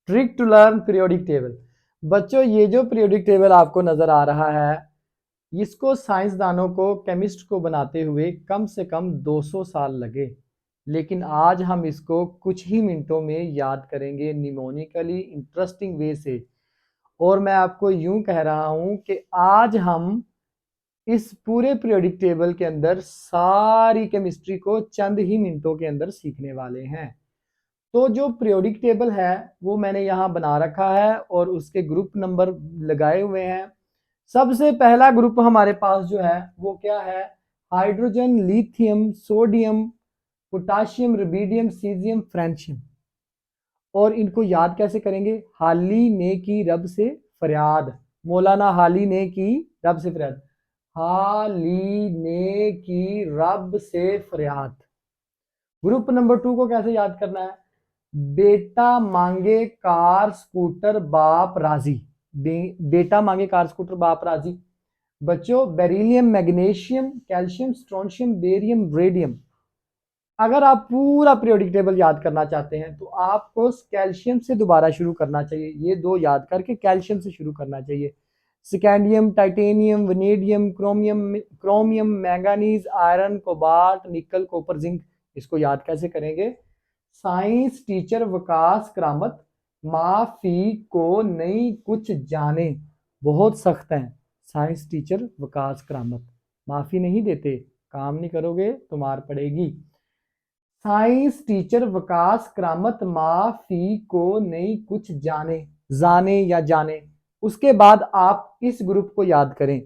Trick to learn periodic table. बच्चों ये जो पीरियोडिक टेबल आपको नजर आ रहा है, इसको साइंसदानों को, केमिस्ट को बनाते हुए कम से कम 200 साल लगे, लेकिन आज हम इसको कुछ ही मिनटों में याद करेंगे निमोनिकली इंटरेस्टिंग वे से। और मैं आपको यूं कह रहा हूं कि आज हम इस पूरे पीरियोडिक टेबल के अंदर सारी केमिस्ट्री को चंद ही मिनटों के अंदर सीखने वाले हैं। तो जो पीरियोडिक टेबल है वो मैंने यहाँ बना रखा है और उसके ग्रुप नंबर लगाए हुए हैं। सबसे पहला ग्रुप हमारे पास जो है वो क्या है? Hydrogen, lithium, sodium, potassium, rubidium, caesium, francium. और इनको याद कैसे करेंगे? हाली ने की रब से फरियाद। मौलाना हाली ने की रब से फरियाद। हाली ने की रब से फरियाद। ग्रुप नंबर 2 को कैसे याद करना है? बेटा मांगे कार स्कूटर बाप राजी। बेटा मांगे कार स्कूटर बाप राजी। बच्चों beryllium, magnesium, calcium, strontium, barium, radium. अगर आप पूरा पीरियोडिक टेबल याद करना चाहते हैं तो आपको कैल्शियम से दोबारा शुरू करना चाहिए। ये दो याद करके कैल्शियम से शुरू करना चाहिए। Scandium, titanium, vanadium, chromium, manganese, iron, cobalt, निकल, कॉपर, जिंक। इसको याद कैसे करेंगे? साइंस टीचर वकास करामत, माफी को नहीं कुछ जाने। बहुत सख्त हैं साइंस टीचर वकास करामत, माफी नहीं देते। काम नहीं करोगे तो मार पड़ेगी। साइंस टीचर वकास करामत, माफी को नहीं कुछ जाने। जाने या जाने। उसके बाद आप इस ग्रुप को याद करें।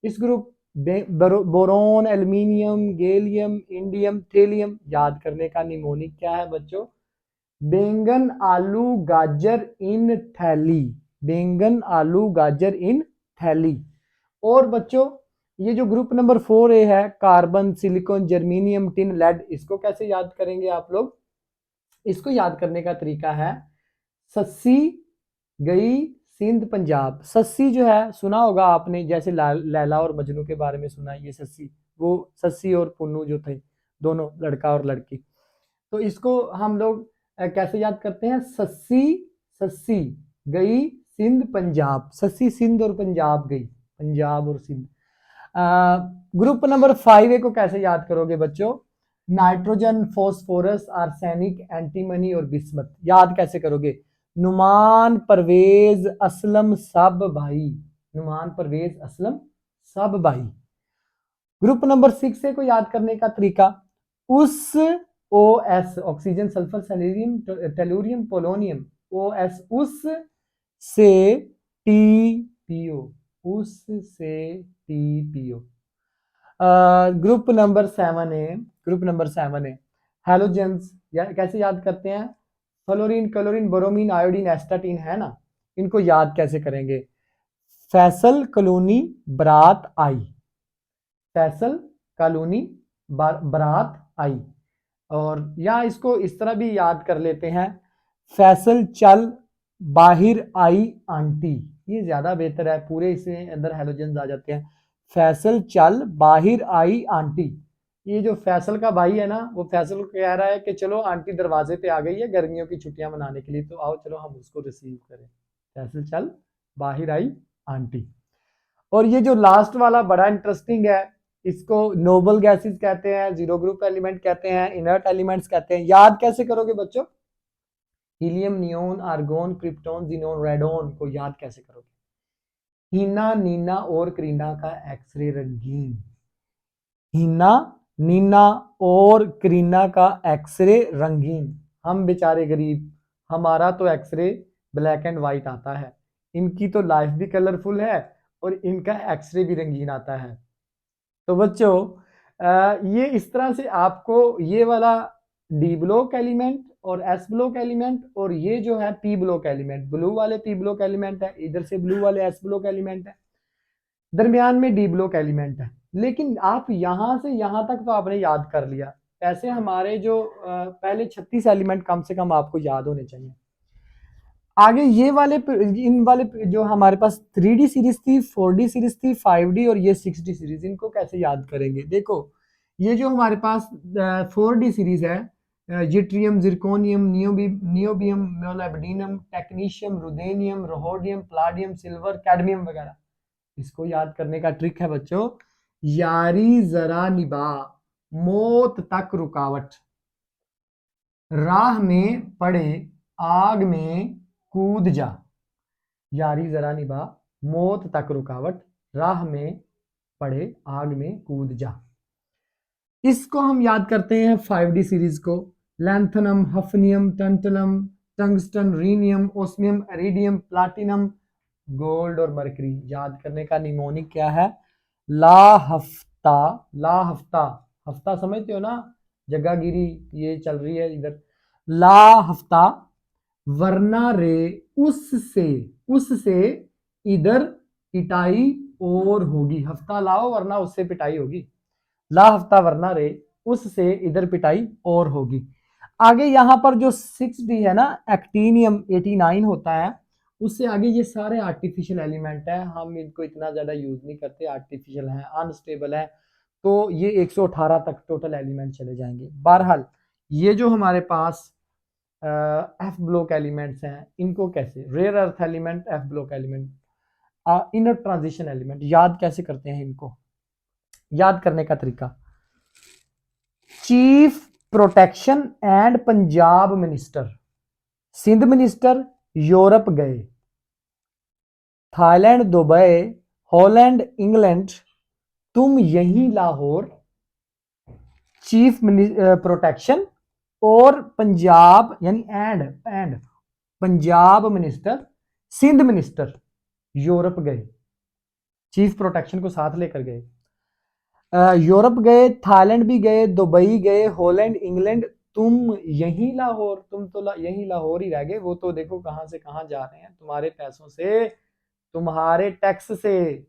इस group boron, aluminium, gallium, indium, thallium. याद करने का निमोनिक क्या है बच्चों? बैंगन, आलू, गाजर इन थैली। बैंगन, आलू, गाजर इन थैली। और बच्चों ये जो ग्रुप नंबर 4A है, carbon, silicon, germanium, tin, lead. इसको कैसे याद करेंगे आप लोग? इसको याद करने का तरीका है, सस्सी गई सिंध पंजाब। सस्सी जो है सुना होगा आपने, जैसे लैला और मजनू के बारे में सुना है। ये सस्सी, वो सस्सी और पुन्नू जो थे, दोनों लड़का और लड़की। तो इसको हम लोग कैसे याद करते हैं? सस्सी, सस्सी गई सिंध पंजाब। सस्सी सिंध और पंजाब गई, पंजाब और सिंध। ग्रुप नंबर 5A को कैसे याद करोगे बच्चों? नाइट्रोजन, फॉस्फोरस, आर्सेनिक, एंटीमनी और बिस्मत। याद कैसे करोगे? नुमान, परवेज, असलम, सब भाई। नुमान, परवेज, असलम, सब भाई। ग्रुप नंबर 6A को याद करने का तरीका, उस OS, oxygen, sulphur, selenium, tellurium, polonium. OS, उस से TPO, उस से TPO। Group number 7A, group number 7A halogens. कैसे याद करते हैं? Fluorine, chlorine, bromine, iodine, astatine, है ना। इनको याद कैसे करेंगे? फैसल कॉलोनी बरात आई। फैसल कॉलोनी बरात आई। और या इसको इस तरह भी याद कर लेते हैं, फैसल चल बाहिर आई आंटी। ये ज्यादा बेहतर है, पूरे इसमें अंदर हैलोजेंस आ जाते हैं। फैसल चल बाहिर आई आंटी। ये जो फैसल का भाई है ना, वो फैसल को कह रहा है कि चलो आंटी दरवाजे पे आ गई है गर्मियों की छुट्टियां मनाने के लिए, तो आओ चलो हम उसको रिसीव करें। फैसल चल बाहिर आई आंटी। और ये जो लास्ट वाला बड़ा इंटरेस्टिंग है, इसको नोबल गैसेस कहते हैं, जीरो ग्रुप एलिमेंट कहते हैं, इनर्ट एलिमेंट्स कहते हैं। याद कैसे करोगे बच्चों? Helium, neon, argon, krypton, xenon, radon को याद कैसे करोगे? हीना, नीना और करीना का एक्सरे रंगीन। हीना, नीना और करीना का एक्सरे रंगीन। हम बेचारे गरीब, हमारा तो एक्सरे ब्लैक एंड व्हाइट आता है। इनकी तो लाइफ भी कलरफुल है और इनका एक्सरे भी रंगीन आता है। तो बच्चों ये इस तरह से आपको ये वाला डी ब्लॉक एलिमेंट और एस ब्लॉक एलिमेंट, और ये जो है पी ब्लॉक एलिमेंट, ब्लू वाले पी ब्लॉक एलिमेंट है, इधर से ब्लू वाले एस ब्लॉक एलिमेंट है, दरमियान में डी ब्लॉक एलिमेंट है। लेकिन आप यहां से यहां तक तो आपने याद कर लिया। ऐसे हमारे जो पहले 36 एलिमेंट कम से कम आपको याद होने चाहिए। आगे ये वाले इन वाले जो हमारे पास 3D सीरीज थी, 4D सीरीज थी, 5D और ये 6D सीरीज, इनको कैसे याद करेंगे? देखो ये जो हमारे पास 4D सीरीज है, yttrium, zirconium, niobium, molybdenum, technetium, ruthenium, rhodium, palladium, silver, cadmium वगैरह। इसको याद करने का ट्रिक है बच्चों, यारी जरा निभा मौत तक रुकावट, राह में पड़े आग में कूद जा। यारी जरा निभा मौत तक रुकावट, राह में पड़े आग में कूद जा। इसको हम याद करते हैं 5D सीरीज को, lanthanum, hafnium, tantalum, tungsten, rhenium, osmium, iridium, platinum, gold और मरकरी। याद करने का निमोनिक क्या है? ला हफ्ता, ला हफ्ता, हफ्ता समझते हो ना, जगहगिरी ये चल रही है इधर। ला हफ्ता वरना रे उससे इधर पिटाई और होगी। हफ्ता लाओ वरना उससे पिटाई होगी। ला हफ्ता वरना रे उससे इधर पिटाई और होगी। आगे यहां पर जो 6D है ना, एक्टीनियम 89 होता है, उससे आगे ये सारे आर्टिफिशियल एलिमेंट है, हम इनको इतना ज्यादा यूज नहीं करते, आर्टिफिशियल है, अनस्टेबल है, तो ये 118 तक टोटल एलिमेंट चले जाएंगे। बहरहाल ये जो हमारे पास एफ ब्लॉक एलिमेंट्स हैं, इनको कैसे, rare earth element, F block element, inner transition element याद कैसे करते हैं? इनको याद करने का तरीका, chief protection and Punjab minister, Sindh minister Europe गए, थाईलैंड, दुबई, हॉलैंड, इंग्लैंड, तुम यहीं लाहौर, चीफ प्रोटेक्शन और पंजाब यानी and Punjab minister, Sindh minister Europe गए, चीफ प्रोटेक्शन को साथ लेकर गए, यूरोप गए, थाईलैंड भी गए, दुबई गए, हॉलैंड, इंग्लैंड, तुम यहीं लाहौर, तुम तो यहीं लाहौर ही रह गए, वो तो देखो कहां से कहां जा रहे हैं, तुम्हारे पैसों से, तुम्हारे टैक्स से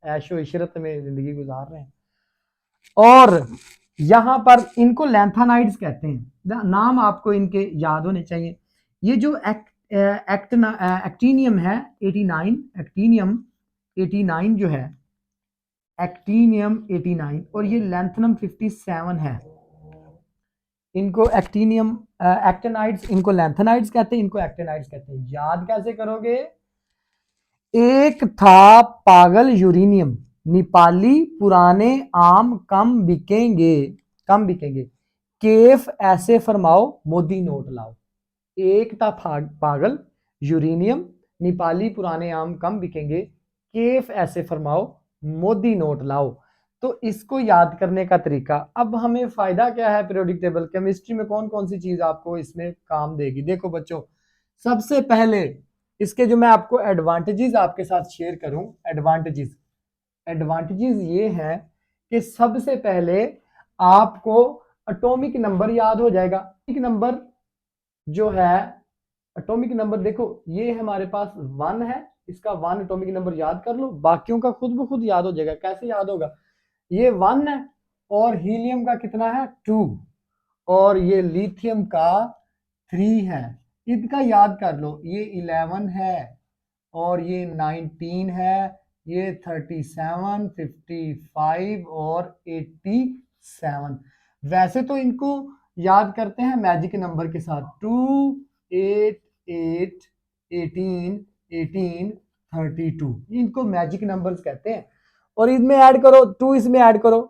ऐशो इशरत में जिंदगी गुजार रहे हैं। और यहां पर इनको लैंथेनाइड्स कहते हैं, नाम आपको इनके याद होने चाहिए। ये जो एक्टीनियम है 89, एक्टीनियम 89 जो है, एक्टीनियम 89 और ये लैंथनम 57 है, इनको एक्टीनियम एक्टिनाइड्स, इनको लैंथेनाइड्स कहते हैं, इनको एक्टिनाइड्स कहते हैं। याद कैसे करोगे? एक था पागल यूरेनियम, नेपाली पुराने आम कम बिकेंगे, कम बिकेंगे, केफ ऐसे फरमाओ मोदी नोट लाओ। एक था पागल यूरेनियम, नेपाली पुराने आम कम बिकेंगे, केफ ऐसे फरमाओ मोदी नोट लाओ। तो इसको याद करने का तरीका, अब हमें फायदा क्या है पीरियोडिक टेबल, केमिस्ट्री में कौन कौन सी चीज आपको इसमें काम देगी? देखो बच्चों, सबसे पहले इसके जो मैं आपको एडवांटेजेस आपके साथ शेयर करूं, एडवांटेजेस ये हैं कि सबसे पहले आपको एटॉमिक नंबर याद हो जाएगा। एटॉमिक नंबर जो है, एटॉमिक नंबर देखो ये हमारे पास 1 है, इसका 1 एटॉमिक नंबर याद कर लो, बाकियों का खुद ब खुद याद हो जाएगा। कैसे याद होगा? ये 1 है और हीलियम का कितना है 2 और ये लिथियम का 3 है, इनका याद कर लो, ये 11 है और ये 19 है, ये 37, 55 और 87। वैसे तो इनको याद करते हैं मैजिक नंबर के साथ, 2, 8, 8, 18, 18, 32, इनको मैजिक नंबर्स कहते हैं। और इसमें ऐड करो 2, इसमें ऐड करो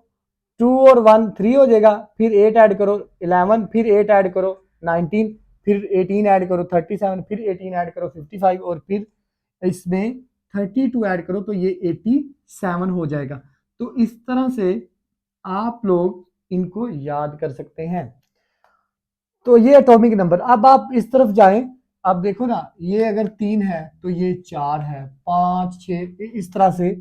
2 और 1 3 हो जाएगा, फिर 8 ऐड करो 11, फिर 8 ऐड करो 19, फिर 18 ऐड करो 37, फिर 18 ऐड करो 55 और फिर इसमें 32 ऐड करो तो ये 87 हो जाएगा। तो इस तरह से आप लोग इनको याद कर सकते हैं। तो ये एटॉमिक नंबर। अब आप इस तरफ जाएं, अब देखो ना, ये अगर 3 है तो ये 4 है, 5, 6, इस तरह से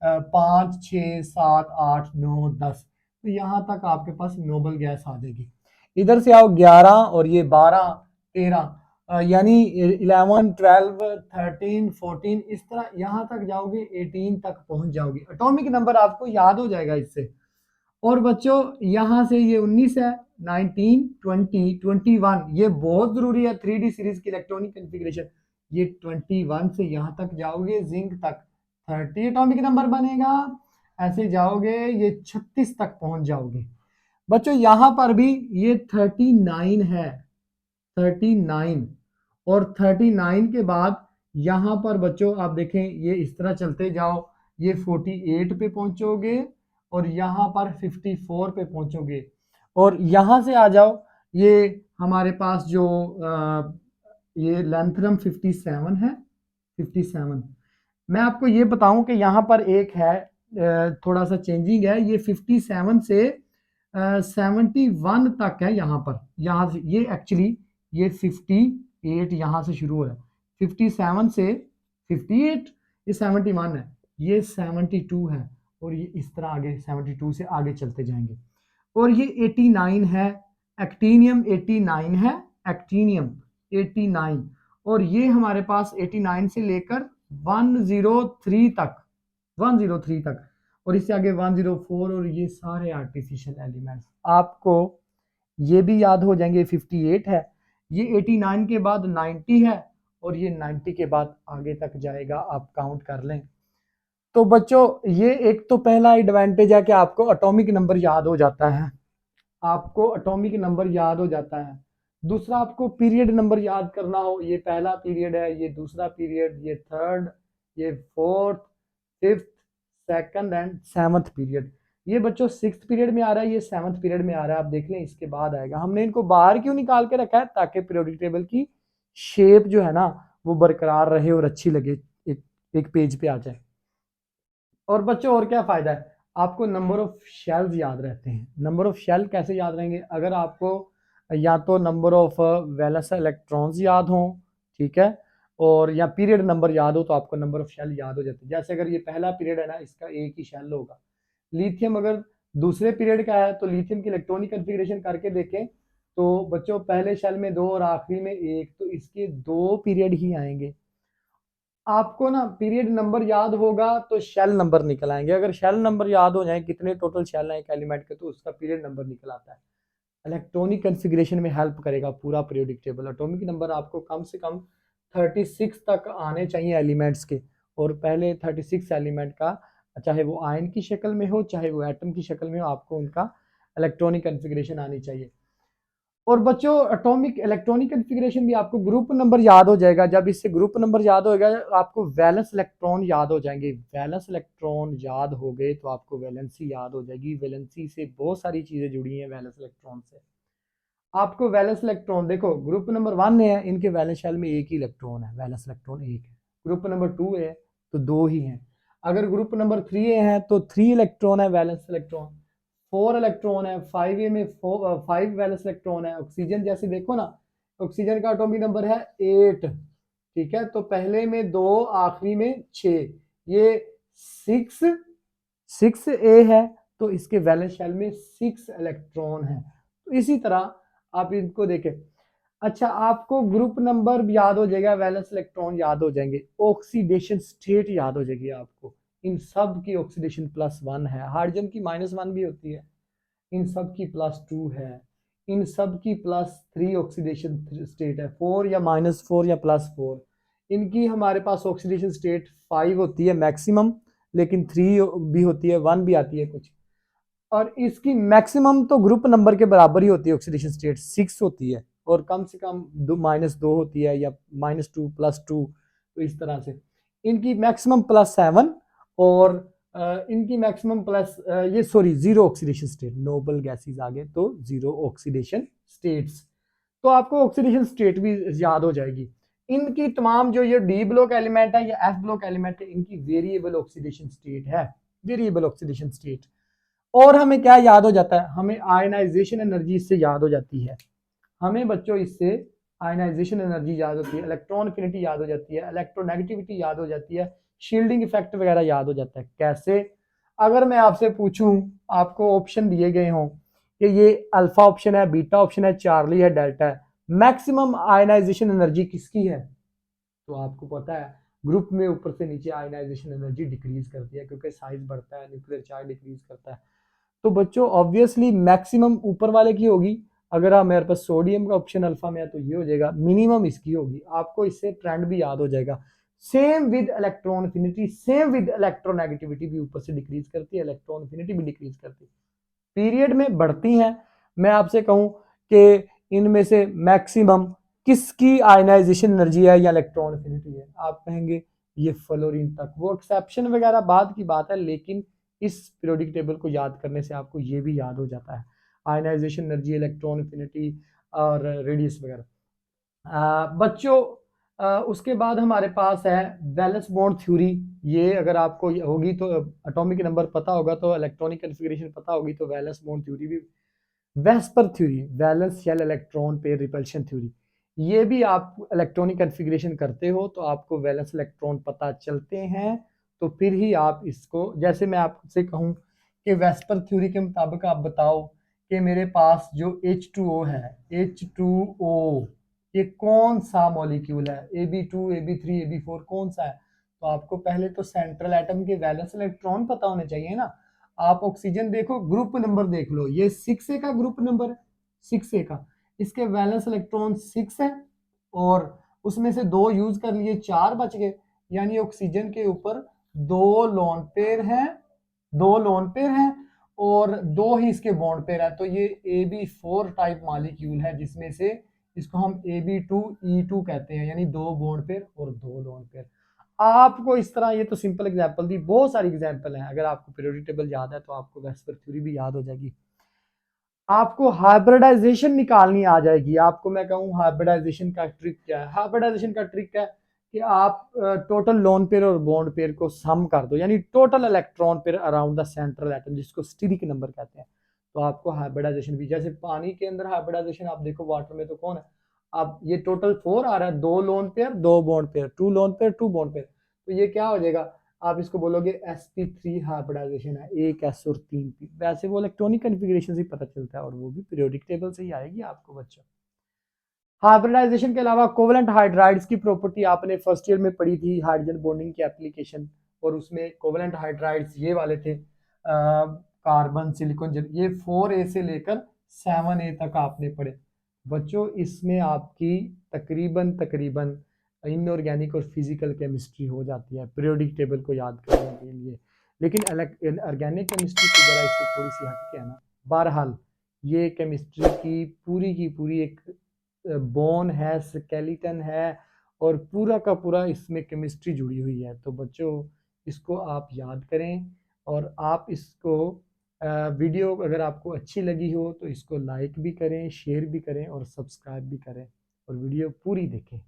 5, 6, 7, 8, 9, 10, तो यहां तक आपके पास नोबल गैस आ जाएगी। इधर से आओ 11 और ये 12, 13, यानी 11, 12, 13, 14, इस तरह यहां तक जाओगे 18 तक पहुंच जाओगे। एटॉमिक नंबर आपको याद हो जाएगा इससे। और बच्चों यहां से ये 19 है, 19, 20, 21, ये बहुत जरूरी है 3D सीरीज की इलेक्ट्रॉनिक कॉन्फ़िगरेशन। ये 21 से यहां तक जाओगे जिंक तक 30 एटॉमिक नंबर बनेगा, ऐसे जाओगे ये 36 तक पहुंच जाओगे। बच्चों यहां पर भी ये 39 है, 39, और 39 के बाद यहां पर बच्चों आप देखें ये इस तरह चलते जाओ, ये 48 पे पहुंचोगे और यहां पर 54 पे पहुंचोगे, और यहां से आ जाओ, ये हमारे पास जो ये लेंथरम 57 है, 57। मैं आपको ये बताऊं कि यहाँ पर एक है थोड़ा सा चेंजिंग है, ये 57 से 71 तक है यहाँ पर, यहाँ से ये एक्चुअली ये 58 यहाँ से शुरू हो रहा है, 57 से 58, ये 71 है, ये 72 है, और ये इस तरह आगे 72 से आगे चलते जाएंगे, और ये 89 है, एक्टीनियम 89 है, एक्टीनियम 89, और ये हमारे पास 89 से लेकर 103 तक, 103 तक, और इससे आगे 104, और ये सारे आर्टिफिशियल एलिमेंट्स आपको ये भी याद हो जाएंगे। 58 है, ये 89 के बाद 90 है, और ये 90 के बाद आगे तक जाएगा, आप काउंट कर लें। तो बच्चों ये एक तो पहला एडवांटेज है कि आपको एटॉमिक नंबर याद हो जाता है, आपको एटॉमिक नंबर याद हो जाता है। दूसरा आपको पीरियड नंबर याद करना हो, ये पहला पीरियड है, ये दूसरा पीरियड, ये थर्ड, ये fourth, fifth, second and seventh period. ये बच्चों सिक्स्थ पीरियड में आ रहा है, ये सेवंथ पीरियड में आ रहा है, आप देख लें इसके बाद आएगा। हमने इनको बाहर क्यों निकाल के रखा है, ताकि पीरियोडिक टेबल की शेप जो है ना वो बरकरार रहे और अच्छी लगे, एक पेज पे आ जाए। और बच्चों और क्या फायदा है, आपको नंबर ऑफ शेल्स याद रहते हैं। नंबर ऑफ शेल कैसे याद रहेंगे, अगर आपको या तो नंबर ऑफ वैलेंस इलेक्ट्रॉन्स याद हो, ठीक है, और या पीरियड नंबर याद हो, तो आपको नंबर ऑफ शेल याद हो जाते हैं। जैसे अगर ये पहला पीरियड है ना, इसका एक ही शेल होगा। लिथियम अगर दूसरे पीरियड का है तो लिथियम की इलेक्ट्रॉनिक कन्फिग्रेशन करके देखें, तो बच्चों पहले शेल में 2 और आखिरी में 1, तो इसके 2 पीरियड ही आएंगे। आपको ना पीरियड नंबर याद होगा तो शेल नंबर निकल आएंगे, अगर शेल नंबर याद हो जाए कितने टोटल शेल हैं एक एलिमेंट के, तो उसका पीरियड नंबर निकल आता है। इलेक्ट्रॉनिक कन्फिग्रेशन में हेल्प करेगा पूरा पीरियोडिक टेबल। एटॉमिक नंबर आपको कम से कम 36 तक आने चाहिए एलिमेंट्स के, और पहले 36 एलिमेंट का, चाहे वो आयन की शक्ल में हो चाहे वो एटम की शक्ल में हो, आपको उनका इलेक्ट्रॉनिक कन्फिग्रेशन आनी चाहिए। और बच्चों एटॉमिक इलेक्ट्रॉनिक कन्फिग्रेशन भी आपको ग्रुप नंबर याद हो जाएगा। जब इससे ग्रुप नंबर याद होगा आपको वैलेंस इलेक्ट्रॉन याद हो जाएंगे। वैलेंस इलेक्ट्रॉन याद हो गए तो आपको वैलेंसी याद हो जाएगी। वैलेंसी से बहुत सारी चीजें जुड़ी हैं वैलेंस इलेक्ट्रॉन से। आपको वैलेंस इलेक्ट्रॉन देखो, ग्रुप नंबर 1 है, इनके वैलेंस शेल में एक ही इलेक्ट्रॉन है, वैलेंस इलेक्ट्रॉन एक है। ग्रुप नंबर 2 है तो 2 ही हैं। अगर ग्रुप नंबर 3 है तो 3 इलेक्ट्रॉन है वैलेंस इलेक्ट्रॉन, 4 इलेक्ट्रॉन है, 5 में 5 वैलेंस इलेक्ट्रॉन है। ऑक्सीजन जैसे देखो ना, ऑक्सीजन का एटॉमिक नंबर है 8, ठीक है, तो पहले में 2 आखिरी में 6, ये 6 ए है, तो इसके वैलेंस शेल में 6 इलेक्ट्रॉन है। तो इसी तरह आप इनको देखें। अच्छा आपको ग्रुप नंबर याद हो जाएगा, वैलेंस इलेक्ट्रॉन याद हो जाएंगे, ऑक्सीडेशन स्टेट याद हो जाएगी आपको। इन सब की ऑक्सीडेशन +1 है, हाइड्रोजन की -1 भी होती है, इन सब की +2 है, इन सब की +3 ऑक्सीडेशन स्टेट है, 4 या -4 या +4। इनकी हमारे पास ऑक्सीडेशन स्टेट 5 होती है मैक्सिमम, लेकिन 3 भी होती है, 1 भी आती है कुछ। और इसकी मैक्सिमम तो ग्रुप नंबर के बराबर ही होती है, ऑक्सीडेशन स्टेट 6 होती है, और कम से कम -2 होती है, या -2 +2, तो इस तरह से इनकी मैक्सिमम +7, और इनकी मैक्सिमम ये sorry 0 oxidation state, noble gases आगे तो 0 ऑक्सीडेशन स्टेट्स। तो आपको ऑक्सीडेशन स्टेट भी याद हो जाएगी। इनकी तमाम जो ये डी ब्लॉक एलिमेंट है या एफ ब्लॉक एलिमेंट है, इनकी वेरिएबल ऑक्सीडेशन स्टेट है, वेरिएबल ऑक्सीडेशन स्टेट। और हमें क्या याद हो जाता है, हमें आयनाइजेशन एनर्जी इससे याद हो जाती है। हमें बच्चों इससे आयनाइजेशन एनर्जी याद होती है, इलेक्ट्रॉन एफिनिटी याद हो जाती है, इलेक्ट्रोनेगेटिविटी याद हो जाती है, शील्डिंग इफेक्ट वगैरह याद हो जाता है। कैसे, अगर मैं आपसे पूछूं, आपको ऑप्शन दिए गए हों कि ये अल्फा ऑप्शन है, बीटा ऑप्शन है, चार्ली है, डेल्टा है, मैक्सिमम आयनाइजेशन एनर्जी किसकी है, तो आपको पता है ग्रुप में ऊपर से नीचे आयनाइजेशन एनर्जी डिक्रीज करती है, क्योंकि साइज बढ़ता है, न्यूक्लियर चार्ज डिक्रीज करता है। तो बच्चों ऑब्वियसली मैक्सिमम ऊपर वाले की होगी। अगर आप मेरे पास सोडियम का ऑप्शन अल्फा में है तो ये हो जाएगा, मिनिमम इसकी होगी। आपको इससे ट्रेंड भी याद हो जाएगा। Same with electron affinity, same with electronegativity भी ऊपर से डिक्रीज करती है, इलेक्ट्रॉन एफिनिटी भी डिक्रीज करती है। पीरियड में बढ़ती हैं। मैं आपसे कहूं कि इनमें से मैक्सिमम किसकी आयनाइजेशन एनर्जी है या इलेक्ट्रॉन एफिनिटी है, आप कहेंगे ये फ्लोरीन तक। वो एक्सेप्शन वगैरह बाद की बात है, लेकिन इस पीरियोडिक टेबल को याद करने से आपको ये भी याद हो जाता है, आयनाइजेशन एनर्जी, इलेक्ट्रॉन एफिनिटी और रेडियस वगैरह। बच्चों उसके बाद हमारे पास है वैलेंस बॉन्ड थ्योरी। ये अगर आपको होगी तो एटॉमिक नंबर पता होगा तो इलेक्ट्रॉनिक कॉन्फ़िगरेशन पता होगी तो वैलेंस बॉन्ड थ्योरी भी, VSEPR theory, valence shell electron pair repulsion theory, ये भी आप इलेक्ट्रॉनिक कॉन्फ़िगरेशन करते हो तो आपको वैलेंस इलेक्ट्रॉन पता चलते हैं, तो फिर ही आप इसको, जैसे मैं आपसे कहूँ कि वेस्पर थ्योरी के मुताबिक आप बताओ कि मेरे पास जो H2O है, H2O ये कौन सा मॉलिक्यूल है, AB2, AB3, AB4 कौन सा है, तो आपको पहले तो सेंट्रल एटम के वैलेंस इलेक्ट्रॉन पता होने चाहिए ना। आप ऑक्सीजन देखो, ग्रुप नंबर देख लो, ये 6A का ग्रुप नंबर है, 6A का, इसके वैलेंस इलेक्ट्रॉन 6 है और उसमें से 2 यूज कर लिए, 4 बच गए, यानी ऑक्सीजन के ऊपर 2 लोन पेयर हैं, 2 लोन पेयर हैं और 2 ही इसके बॉन्ड पेयर है, तो ये AB4 टाइप मॉलिक्यूल है, जिसमें से इसको हम AB2E2 कहते हैं, यानी 2 बॉन्ड पेयर और 2 लोन पेयर। आपको इस तरह, ये तो सिंपल एग्जांपल दी, बहुत सारी एग्जांपल हैं, अगर आपको पीरियोडिक टेबल याद है तो आपको वेस्पर थ्योरी भी याद हो जाएगी। आपको हाइब्रिडाइजेशन निकालनी आ जाएगी। आपको मैं कहूँ हाइब्रिडाइजेशन का ट्रिक क्या है, हाइब्रिडाइजेशन का ट्रिक है कि आप टोटल लोन पेयर और बॉन्ड पेयर को सम कर दो, यानी total electron pair around the central atom, जिसको स्टीरिक नंबर कहते हैं, तो आपको हाइब्रिडाइजेशन भी, जैसे पानी के अंदर हाइब्रिडाइजेशन आप देखो, वाटर में तो कौन है, अब ये टोटल 4 आ रहा है, 2 lone pair 2 bond pair, 2 lone pair 2 bond pair, तो ये क्या हो जाएगा, आप इसको बोलोगे sp3 हाइब्रिडाइजेशन है, 1 s और 3 p, वैसे वो इलेक्ट्रॉनिक कॉन्फ़िगरेशन से पता चलता है और वो भी पीरियोडिक टेबल से ही आएगी आपको बच्चों। हाइब्रिडाइजेशन के अलावा कोवेलेंट हाइड्राइड्स की प्रॉपर्टी आपने फर्स्ट ईयर में पढ़ी थी, हाइड्रोजन बॉन्डिंग की एप्लीकेशन, और उसमें कोवेलेंट हाइड्राइड्स ये वाले थे, कार्बन सिलिकॉन, ये 4A से लेकर 7A तक आपने पढ़े बच्चों। इसमें आपकी तकरीबन तकरीबन इनऑर्गेनिक और फिजिकल केमिस्ट्री हो जाती है पीरियोडिक टेबल को याद करने के लिए, लेकिन ऑर्गेनिक केमिस्ट्री की जरा इससे थोड़ी सी हटके है ना। बहरहाल ये केमिस्ट्री की पूरी एक बोन है, स्केलेटन है और पूरा का पूरा इसमें केमिस्ट्री जुड़ी हुई है, तो बच्चों इसको आप याद करें और आप इसको वीडियो अगर आपको अच्छी लगी हो तो इसको लाइक भी करें, शेयर भी करें और सब्सक्राइब भी करें और वीडियो पूरी देखें।